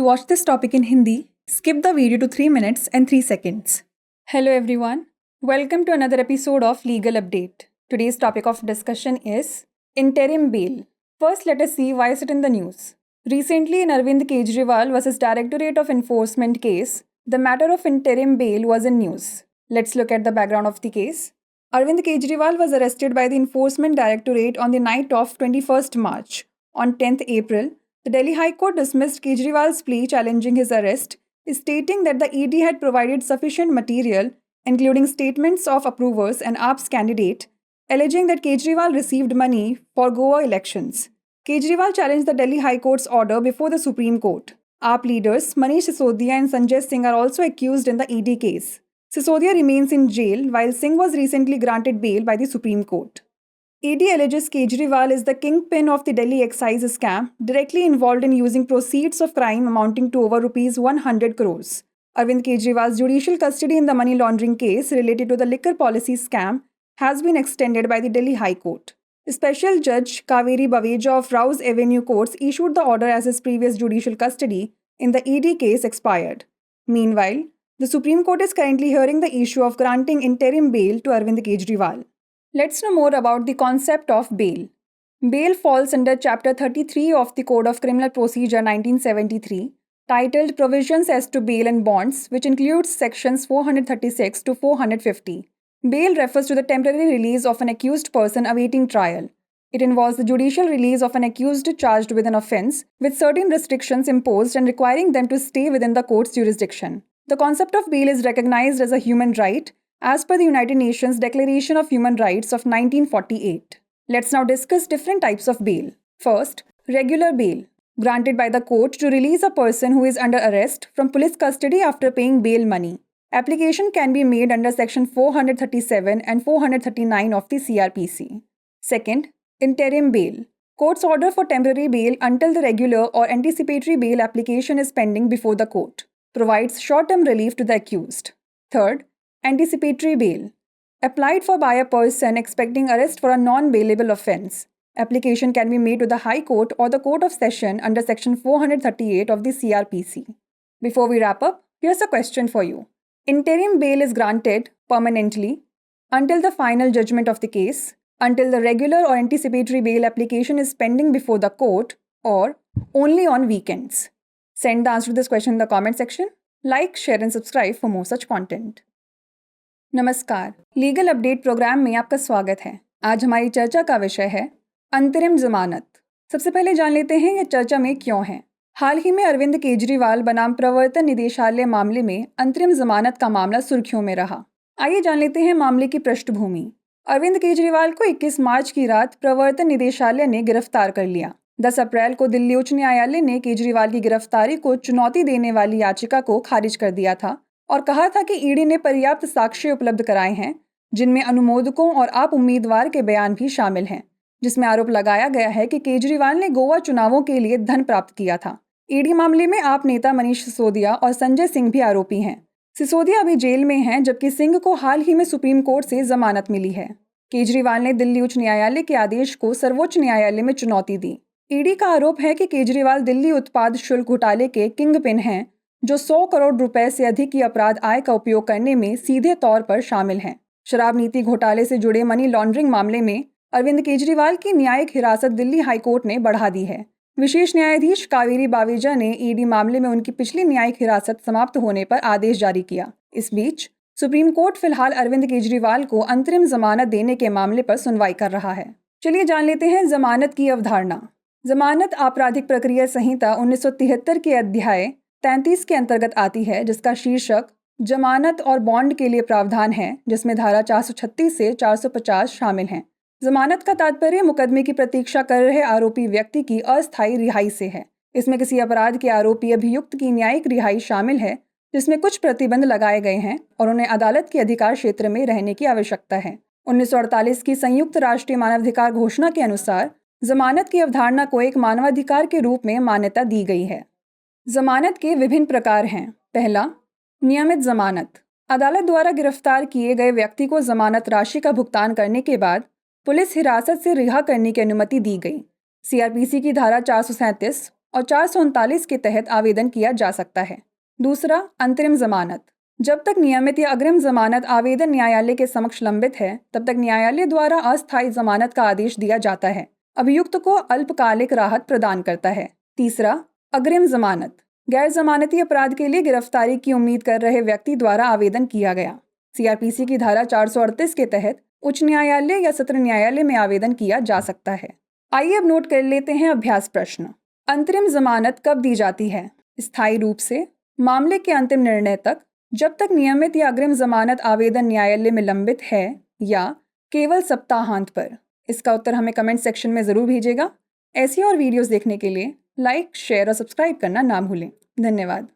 watch this topic in Hindi, skip the video to 3 minutes and 3 seconds. Hello everyone, welcome to another episode of Legal Update. Today's topic of discussion is interim bail. First, let us see why is it in the news. Recently, in Arvind Kejriwal vs. Directorate of Enforcement case, the matter of interim bail was in news. Let's look at the background of the case. Arvind Kejriwal was arrested by the Enforcement Directorate on the night of 21st March. On 10th April, the Delhi High Court dismissed Kejriwal's plea challenging his arrest, stating that the ED had provided sufficient material, including statements of approvers and AAP's candidate, alleging that Kejriwal received money for Goa elections. Kejriwal challenged the Delhi High Court's order before the Supreme Court. AAP leaders Manish Sisodia and Sanjay Singh are also accused in the ED case. Sisodia remains in jail while Singh was recently granted bail by the Supreme Court. ED alleges Kejriwal is the kingpin of the Delhi excise scam, directly involved in using proceeds of crime amounting to over Rs 100 crores. Arvind Kejriwal's judicial custody in the money laundering case related to the liquor policy scam has been extended by the Delhi High Court. Special Judge Kaveri Baweja of Rouse Avenue Courts issued the order as his previous judicial custody in the ED case expired. Meanwhile, the Supreme Court is currently hearing the issue of granting interim bail to Arvind Kejriwal. Let's know more about the concept of bail. Bail falls under Chapter 33 of the Code of Criminal Procedure 1973, titled Provisions as to Bail and Bonds, which includes sections 436 to 450. Bail refers to the temporary release of an accused person awaiting trial. It involves the judicial release of an accused charged with an offence, with certain restrictions imposed and requiring them to stay within the court's jurisdiction. The concept of bail is recognized as a human right as per the United Nations Declaration of Human Rights of 1948. Let's now discuss different types of bail. First, regular bail, granted by the court to release a person who is under arrest from police custody after paying bail money. Application can be made under Section 437 and 439 of the CRPC. Second, interim bail. Court's order for temporary bail until the regular or anticipatory bail application is pending before the court. Provides short-term relief to the accused. Third, anticipatory bail. Applied for by a person expecting arrest for a non-bailable offence. Application can be made to the High Court or the Court of Session under Section 438 of the CRPC. Before we wrap up, here's a question for you. Interim bail is granted permanently until the final judgment of the case, until the regular or anticipatory bail application is pending before the court, or only on weekends. Send the answer to this question in the comment section. Like, share and subscribe for more such content. नमस्कार, legal update programme में आपका स्वागत है। आज हमारी चर्चा का विषय है अंतरिम जमानत। सबसे पहले जान लेते हैं ये चर्चा में क्यों है। हाल ही में अरविंद केजरीवाल बनाम प्रवर्तन निदेशालय मामले में अंतरिम जमानत का मामला सुर्खियों में रहा। आइए जान लेते हैं मामले की पृष्ठभूमि। अरविंद केजरीवाल को 21 मार्च की रात प्रवर्तन निदेशालय ने गिरफ्तार कर लिया। 10 अप्रैल को दिल्ली उच्च न्यायालय ने केजरीवाल की गिरफ्तारी को चुनौती देने वाली याचिका को खारिज कर दिया था और कहा था कि ईडी ने पर्याप्त साक्ष्य उपलब्ध कराए हैं, जिनमें अनुमोदकों और आप उम्मीदवार के बयान भी शामिल हैं, जिसमें आरोप लगाया गया है कि केजरीवाल ने गोवा चुनावों के लिए धन प्राप्त किया था। ईडी मामले में आप नेता मनीष सिसोदिया और संजय सिंह भी आरोपी हैं। सिसोदिया अभी जेल में हैं, जबकि सिंह को हाल ही में सुप्रीम कोर्ट से जमानत मिली है। केजरीवाल ने दिल्ली उच्च न्यायालय के आदेश को सर्वोच्च न्यायालय में चुनौती दी। ईडी का आरोप है कि केजरीवाल दिल्ली उत्पाद शुल्क घोटाले के किंगपिन हैं, जो 100 करोड़ रुपए से अधिक की अपराध आय का उपयोग करने में सीधे तौर पर शामिल हैं। शराब नीति घोटाले से जुड़े मनी लॉन्ड्रिंग मामले में अरविंद केजरीवाल की न्यायिक हिरासत दिल्ली हाईकोर्ट ने बढ़ा दी है। विशेष न्यायाधीश कावेरी बावेजा ने ईडी मामले में उनकी पिछली न्यायिक हिरासत समाप्त होने पर आदेश जारी किया। इस बीच सुप्रीम कोर्ट फिलहाल अरविंद केजरीवाल को अंतरिम जमानत देने के मामले पर सुनवाई कर रहा है। चलिए जान लेते हैं जमानत की अवधारणा। जमानत आपराधिक प्रक्रिया संहिता 1973 के अध्याय 33 के अंतर्गत आती है, जिसका शीर्षक जमानत और बॉन्ड के लिए प्रावधान है, जिसमें धारा 436 से 450 शामिल हैं। जमानत का तात्पर्य मुकदमे की प्रतीक्षा कर रहे आरोपी व्यक्ति की अस्थायी रिहाई से है। इसमें किसी अपराध के आरोपी अभियुक्त की न्यायिक रिहाई शामिल है, जिसमें कुछ प्रतिबंध लगाए गए हैं और उन्हें अदालत के अधिकार क्षेत्र में रहने की आवश्यकता है। 1948 की संयुक्त राष्ट्रीय मानवाधिकार घोषणा के अनुसार जमानत की अवधारणा को एक मानवाधिकार के रूप में मान्यता दी गई है। जमानत के विभिन्न प्रकार हैं। पहला, नियमित जमानत। अदालत द्वारा गिरफ्तार किए गए व्यक्ति को जमानत राशि का भुगतान करने के बाद पुलिस हिरासत से रिहा करने की अनुमति दी गई। सीआरपीसी की धारा 437 और 439 के तहत आवेदन किया जा सकता है। दूसरा, अंतरिम जमानत। जब तक नियमित या अग्रिम जमानत आवेदन न्यायालय के समक्ष लंबित है, तब तक न्यायालय द्वारा अस्थायी जमानत का आदेश दिया जाता है। अभियुक्त को अल्पकालिक राहत प्रदान करता है। तीसरा, अग्रिम जमानत। गैर जमानती अपराध के लिए गिरफ्तारी की उम्मीद कर रहे व्यक्ति द्वारा आवेदन किया गया। सीआरपीसी की धारा 438 के तहत उच्च न्यायालय या सत्र न्यायालय में आवेदन किया जा सकता है। आइए अब नोट कर लेते हैं अभ्यास प्रश्न। अंतरिम जमानत कब दी जाती है? स्थायी रूप से, मामले के अंतिम निर्णय तक, जब तक नियमित या अग्रिम जमानत आवेदन न्यायालय में लंबित है, या केवल सप्ताहांत पर। इसका उत्तर हमें कमेंट सेक्शन में ज़रूर भेजिएगा। ऐसी और वीडियोस देखने के लिए लाइक, शेयर और सब्सक्राइब करना ना भूलें। धन्यवाद।